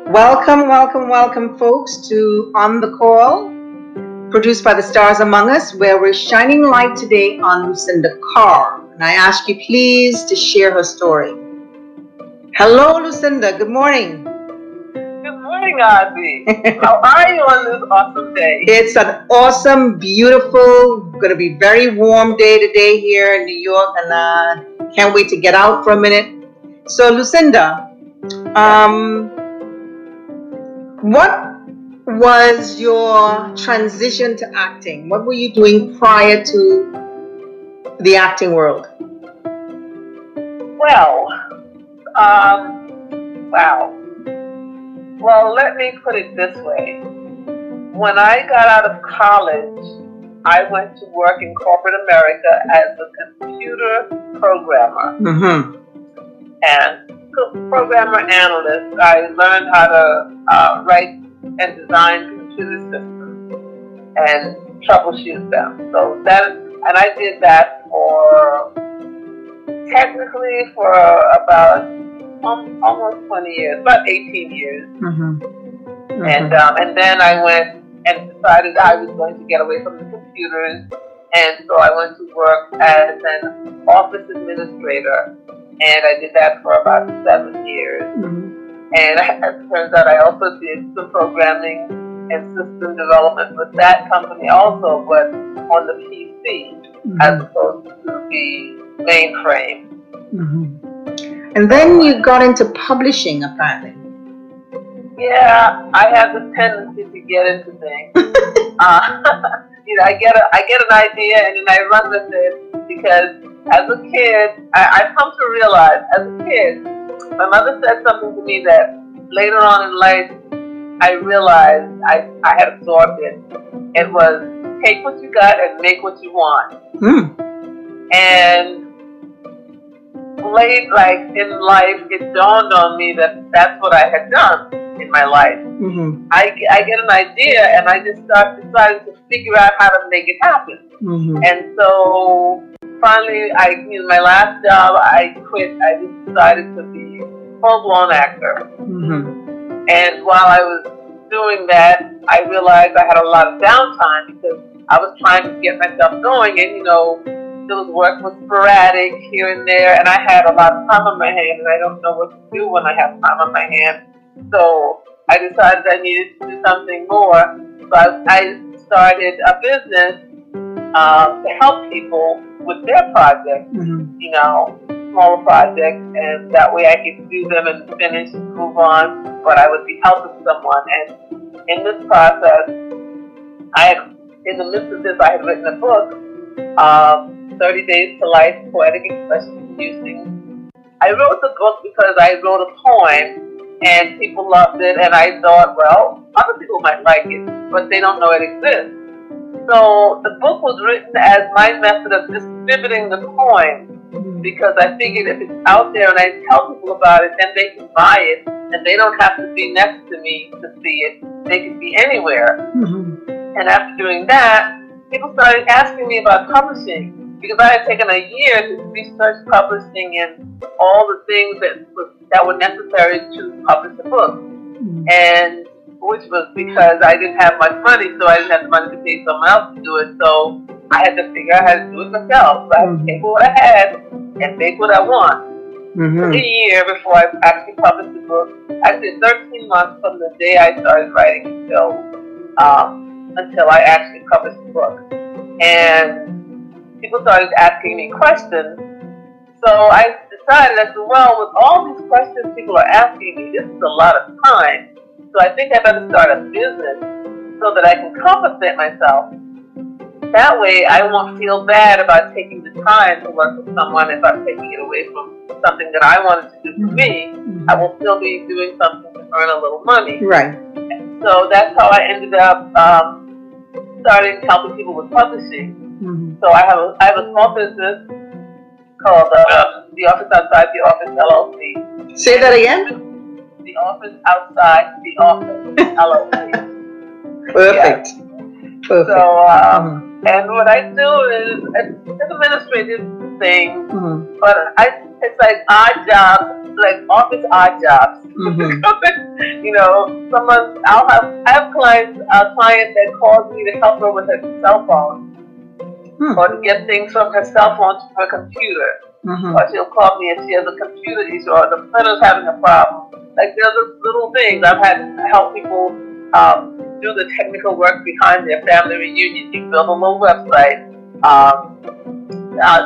Welcome, welcome, welcome, folks, to On the Call, produced by the Stars Among Us, where we're shining light today on Lucinda Carr. And I ask you, please, to share her story. Hello, Lucinda. Good morning. Good morning, Ozzy. How are you on this awesome day? It's an awesome, beautiful, going to be very warm day today here in New York, and can't wait to get out for a minute. So, Lucinda, what was your transition to acting? What were you doing prior to the acting world? Well, wow. Well, let me put it this way. When I got out of college, I went to work in corporate America as a computer programmer. And programmer analyst. I learned how to write and design computer systems and troubleshoot them. So that, and I did that for technically for about almost 20 years, about 18 years. And then I went and decided I was going to get away from the computers, and so I went to work as an office administrator. And I did that for about 7 years. And it turns out I also did some programming and system development with that company also, but on the PC as opposed to the mainframe. And then you got into publishing, apparently. Yeah, I have this tendency to get into things. I get an idea and then I run with it, because as a kid, I've come to realize, as a kid, my mother said something to me that later on in life, I realized I had absorbed it. It was, take what you got and make what you want. And late, like in life, it dawned on me that that's what I had done in my life. I get an idea and I just decided to figure out how to make it happen. And so finally, my last job, I quit. I just decided to be a full-blown actor. And while I was doing that, I realized I had a lot of downtime because I was trying to get myself going. And, those work was sporadic here and there. And I had a lot of time on my hand, and I don't know what to do when I have time on my hand. So I decided I needed to do something more. So I started a business to help people with their projects, smaller projects, and that way I could do them and finish and move on, but I would be helping someone. And in this process, in the midst of this, I had written a book, 30 Days to Life, Poetic Expression Using. I wrote the book because I wrote a poem, and people loved it, and I thought, well, other people might like it, but they don't know it exists. So the book was written as my method of distributing the poem, because I figured if it's out there and I tell people about it, then they can buy it, and they don't have to be next to me to see it. They can be anywhere. And after doing that, people started asking me about publishing, because I had taken a year to research publishing and all the things that were necessary to publish a book. And which was because I didn't have much money, so I didn't have the money to pay someone else to do it. So I had to figure out how to do it myself. So I had to take what I had and make what I want. A year before I actually published the book. Actually, 13 months from the day I started writing until I actually published the book. And people started asking me questions. So I decided, well, with all these questions people are asking me, this is a lot of time. So I think I better start a business so that I can compensate myself. That way I won't feel bad about taking the time to work with someone if I'm taking it away from something that I wanted to do for me. I will still be doing something to earn a little money. Right. So that's how I ended up starting helping people with publishing. So I have a small business called The Office Outside the Office LLC. Say that again? The Office Outside the Office LLC. Perfect. Yeah. Perfect. So And what I do is it's administrative thing, but it's like odd jobs, like office odd jobs. You know, I have clients, a client that calls me to help her with her cell phone, or to get things from her cell phone to her computer. Or she'll call me if she has a computer issue or the printer's having a problem. Like there's little things. I've had to help people do the technical work behind their family reunion. You build a little website,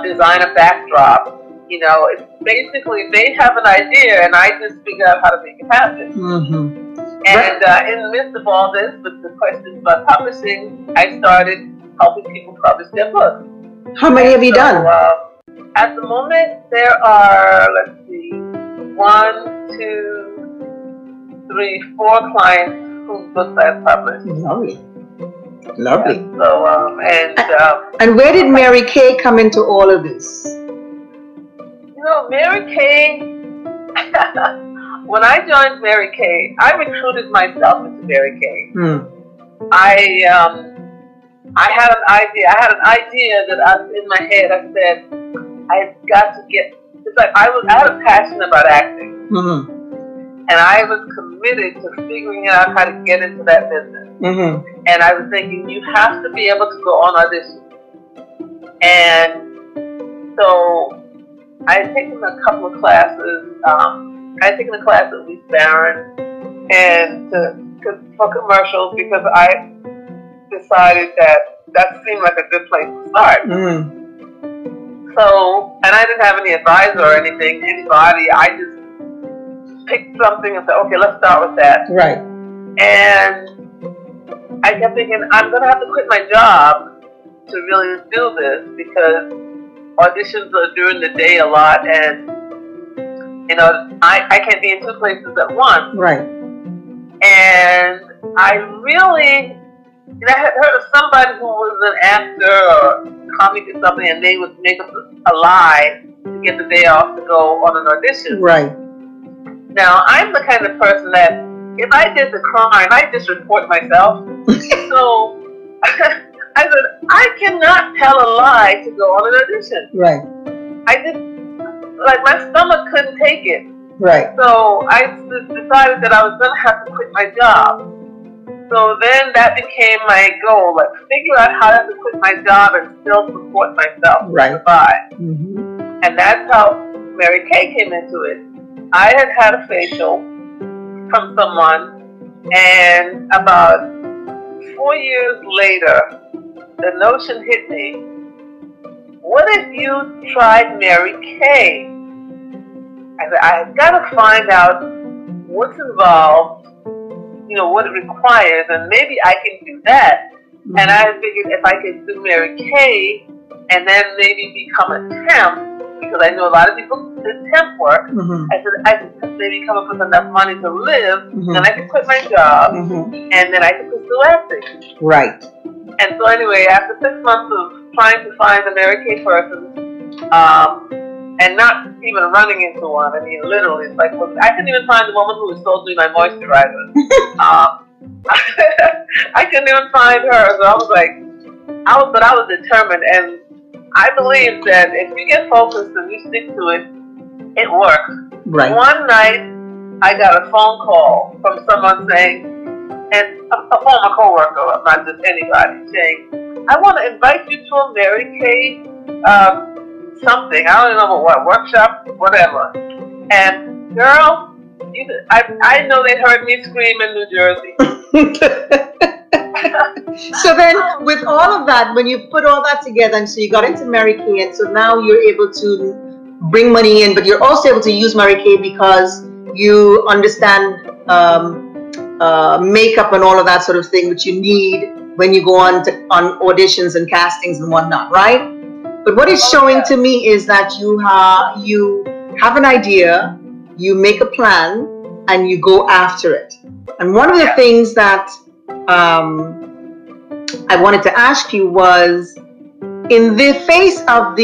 design a backdrop. You know, it's basically they have an idea and I just figure out how to make it happen. And in the midst of all this, with the questions about publishing, I started helping people publish their books. How many have you done? At the moment, there are, let's see, 1, 2, 3, 4 clients whose books I've published. Lovely. Lovely. Yeah, so, and where did Mary Kay come into all of this? You know, Mary Kay, when I joined Mary Kay, I recruited myself into Mary Kay. I had an idea. I had an idea that I was in my head. I said, I've got to get. It's like I had a passion about acting, and I was committed to figuring out how to get into that business. And I was thinking, you have to be able to go on auditions. And so I had taken a couple of classes. I had taken a class at Lee Barron and for commercials because I decided that seemed like a good place to start. So, and I didn't have any advisor or anybody. I just picked something and said, okay, let's start with that. Right. And I kept thinking, I'm going to have to quit my job to really do this because auditions are during the day a lot and, you know, I can't be in 2 places at once. Right. And I really... And I had heard of somebody who was an actor or comic or something, and they would make up a lie to get the day off to go on an audition. Right. Now, I'm the kind of person that if I did the crime, I just report myself. So I said, I cannot tell a lie to go on an audition. Right. I just, like, my stomach couldn't take it. Right. So I decided that I was going to have to quit my job. So then that became my goal, like figure out how to quit my job and still support myself. Right. And that's how Mary Kay came into it. I had a facial from someone, and about 4 years later, the notion hit me, what if you tried Mary Kay? I said, I've got to find out what's involved, you know, what it requires, and maybe I can do that. And I figured if I could do Mary Kay and then maybe become a temp, because I know a lot of people did temp work, I said I could maybe come up with enough money to live, then I could quit my job, and then I could pursue acting. Right. And so anyway, after 6 months of trying to find a Mary Kay person, and not even running into one. I mean, literally, it's like, I couldn't even find the woman who sold me my moisturizer. I couldn't even find her. So I was like, but I was determined. And I believe that if you get focused and you stick to it, it works. Right. One night, I got a phone call from someone saying, and a former coworker, not just anybody, saying, I want to invite you to a Mary Kay something, I don't know what, workshop, whatever. And girl, I know they heard me scream in New Jersey. So then, with all of that, when you put all that together, and so you got into Mary Kay, and so now you're able to bring money in, but you're also able to use Mary Kay because you understand makeup and all of that sort of thing, which you need when you go on auditions and castings and whatnot, right? But what it's showing to me is that you have an idea, you make a plan, and you go after it. And one of the things that I wanted to ask you was, in the face of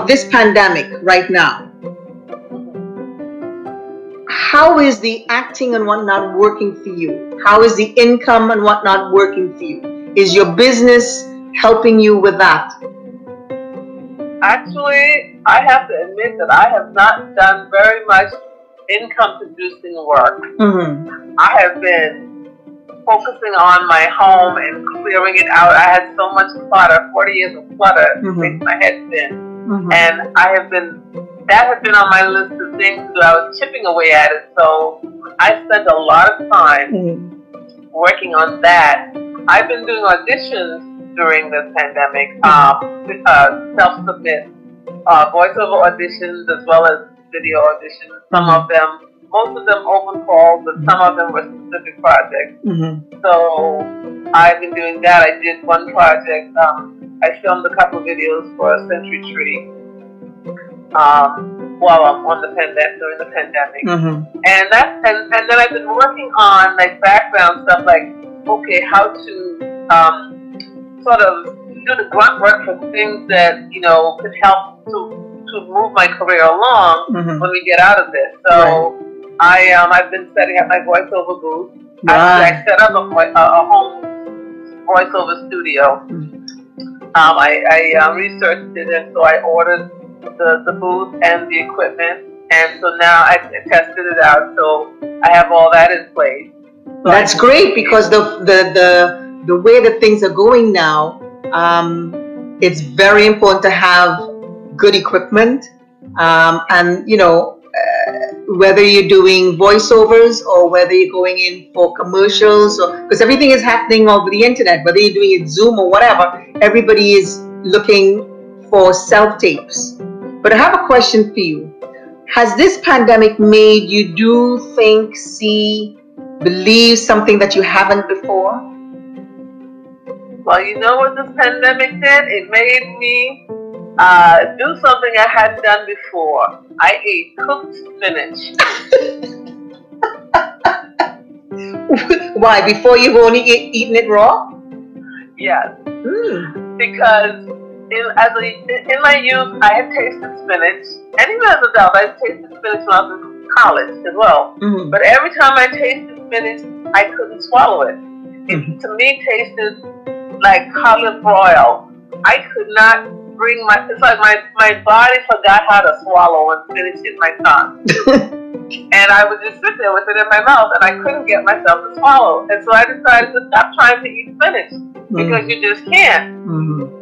this pandemic right now, how is the acting and whatnot working for you? How is the income and whatnot working for you? Is your business helping you with that? Actually, I have to admit that I have not done very much income producing work. I have been focusing on my home and clearing it out. I had so much clutter, 40 years of clutter, makes my head spin. And that has been on my list of things that I was chipping away at it. So I spent a lot of time working on that. I've been doing auditions during this pandemic, self-submit, voiceover auditions as well as video auditions. Some of them, most of them open calls, but some of them were specific projects. So I've been doing that. I did one project. I filmed a couple of videos for a Century Tree while I'm on during the pandemic. And then I've been working on like background stuff, like how to sort of do the grunt work for things that could help to move my career along when we get out of this. So I've been setting up my voiceover booth. I set up a home voiceover studio. I researched it, and so I ordered the booth and the equipment, and so now I tested it out. So I have all that in place. So that's great, because the way that things are going now, it's very important to have good equipment, and whether you're doing voiceovers or whether you're going in for commercials, because everything is happening over the internet, whether you're doing it Zoom or whatever, everybody is looking for self-tapes. But I have a question for you. Has this pandemic made you do, think, see, believe something that you haven't before? Well, you know what this pandemic did? It made me do something I hadn't done before. I ate cooked spinach. Why? Before you've only eaten it raw? Yes. Because in my youth, I had tasted spinach, and even as an adult, I tasted spinach when I was in college as well. But every time I tasted spinach, I couldn't swallow it. It to me tasted like olive oil. I could not bring it's like my body forgot how to swallow when spinach hit my tongue. And I would just sit there with it in my mouth, and I couldn't get myself to swallow. And so I decided to stop trying to eat spinach, because you just can't.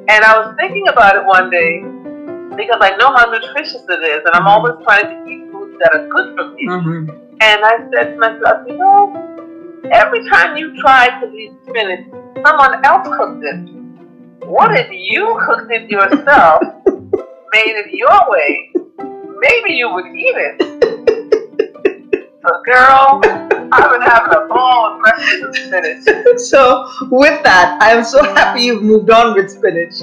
And I was thinking about it one day, because I know how nutritious it is, and I'm always trying to eat foods that are good for me. And I said to myself, every time you try to eat spinach, someone else cooked it. What if you cooked it yourself, made it your way? Maybe you would eat it. So, girl, I've been having a ball with breakfast with spinach. So, with that, I'm so happy you've moved on with spinach.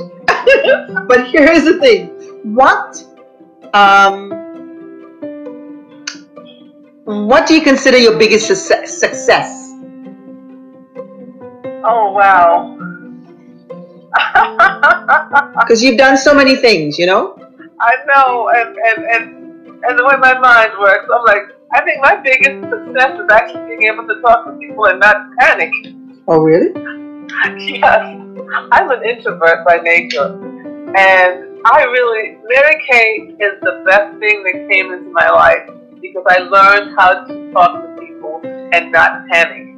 But here's the thing. What do you consider your biggest success? Oh, wow. Because you've done so many things, I know, and the way my mind works, I'm like, I think my biggest success is actually being able to talk to people and not panic. Oh, really? Yes. I'm an introvert by nature, and Mary Kay is the best thing that came into my life, because I learned how to talk to people and not panic.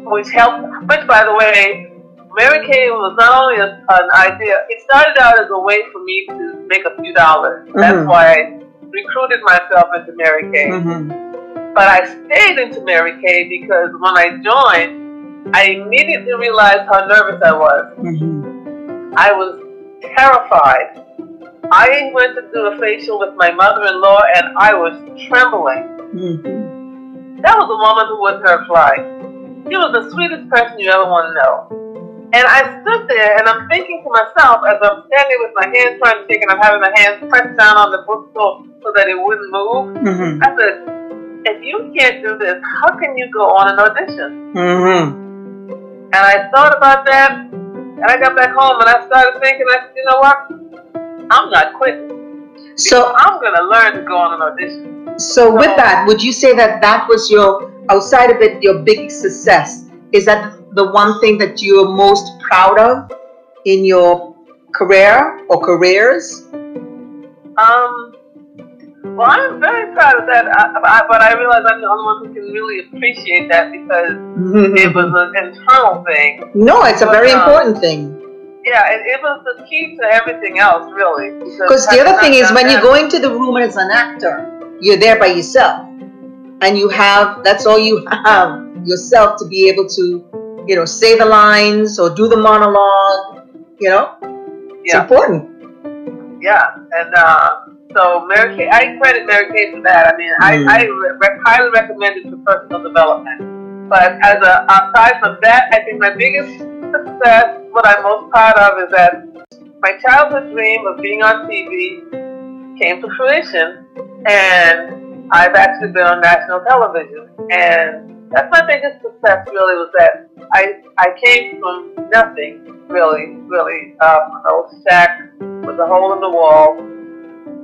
Which helped, by the way, Mary Kay was not only an idea, it started out as a way for me to make a few dollars. That's why I recruited myself into Mary Kay. But I stayed into Mary Kay because when I joined, I immediately realized how nervous I was. I was terrified. I went to do a facial with my mother-in-law, and I was trembling. That was a woman who wouldn't hurt a fly. She was the sweetest person you ever want to know. And I stood there, and I'm thinking to myself, as I'm standing with my hands trying to shake, and I'm having my hands pressed down on the bookstore so that it wouldn't move. I said, if you can't do this, how can you go on an audition? And I thought about that, and I got back home, and I started thinking, I said, you know what? I'm not quitting. So I'm going to learn to go on an audition. So with that, would you say that that was your, outside of it, your big success? Is that the one thing that you're most proud of in your career or careers? Well, I'm very proud of that, but I realize I'm the only one who can really appreciate that because it was an internal thing. No, it's a very important thing. Yeah, it was the key to everything else, really. Because the other thing is when you go into the room as an actor, you're there by yourself. And you have, that's all you have, yourself to be able to, you know, say the lines or do the monologue, you know? It's important. Yeah, and so Mary Kay, I credit Mary Kay for that. I mean, I highly recommend it for personal development. But aside from that, I think my biggest success, what I'm most proud of, is that my childhood dream of being on TV came to fruition, and I've actually been on national television. And that's my biggest success, really, was that I came from nothing, really, from an old shack with a hole in the wall,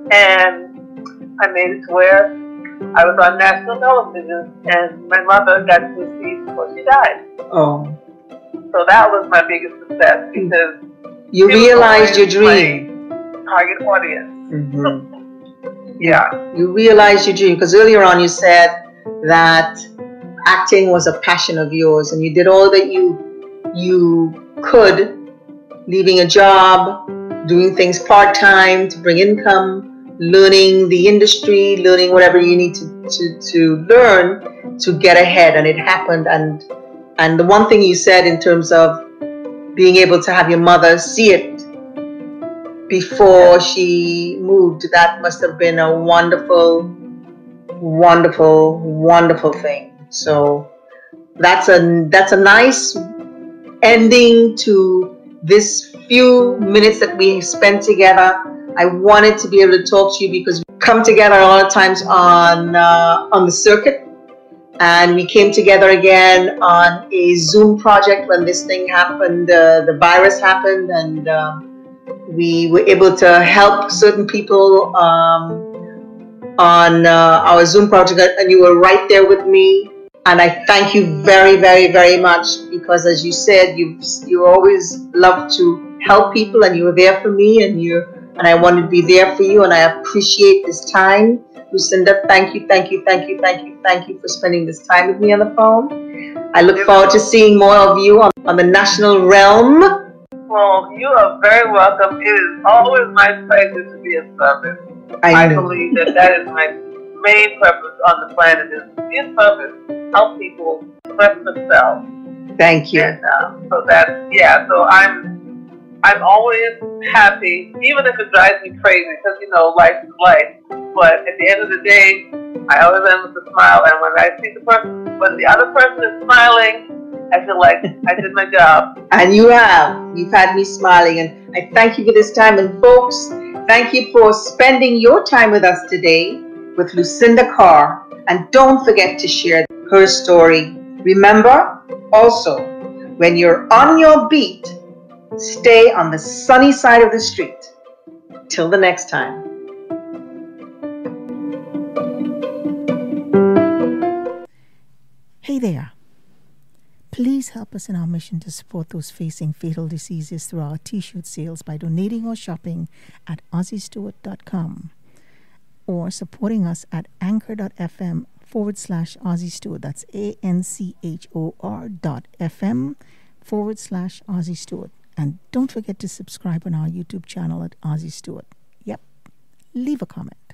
and I made it to where I was on national television, and my mother got to see before she died. Oh. So that was my biggest success because you realized your dream. Target audience. Yeah. You realized your dream because earlier on you said that acting was a passion of yours, and you did all that you could, leaving a job, doing things part-time to bring income, learning the industry, learning whatever you need to learn to get ahead, and it happened. And the one thing you said in terms of being able to have your mother see it before she moved, that must have been a wonderful, wonderful, wonderful thing. So that's a nice ending to this few minutes that we spent together. I wanted to be able to talk to you because we come together a lot of times on the circuit, and we came together again on a Zoom project when this thing happened, the virus happened, and we were able to help certain people on our Zoom project, and you were right there with me. And I thank you very, very, very much because, as you said, you always love to help people, and you were there for me, and I wanted to be there for you, and I appreciate this time. Lucinda, thank you for spending this time with me on the phone. I look forward to seeing more of you on the national realm. Well, you are very welcome. It is always my pleasure to be of service. I believe that is my main purpose on the planet, is to be of service, help people express themselves. Thank you. And so I'm always happy, even if it drives me crazy, because, you know, life is life. But at the end of the day, I always end with a smile. And when I see when the other person is smiling, I feel like I did my job. And you have. You've had me smiling. And I thank you for this time. And folks, thank you for spending your time with us today with Lucinda Carr. And don't forget to share her story. Remember, also, when you're on your beat, stay on the sunny side of the street. Till the next time. Hey there. Please help us in our mission to support those facing fatal diseases through our t-shirt sales by donating or shopping at aussiestewart.com or supporting us at anchor.fm/Aussie Stewart. That's anchor.fm/Aussie Stewart. And don't forget to subscribe on our YouTube channel at Aussie Stewart. Yep. Leave a comment.